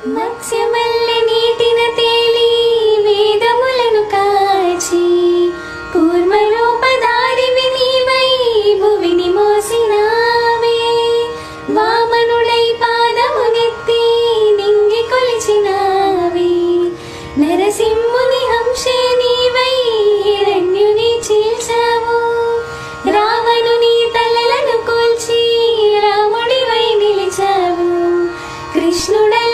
మత్స్యమల్లె నీటిన తేలి వేదములను కాచి కూర్మరూపధారివి నీవై భువిని మోసినావే. వామనుడై పాదమునెత్తి నింగి కొలిచినావే. నరసింహుని హంసే నీవై హిరణ్యుని చీల్చావు. రావణుని తలలను కూల్చి రాముడివై నిలిచావు. కృష్ణుడై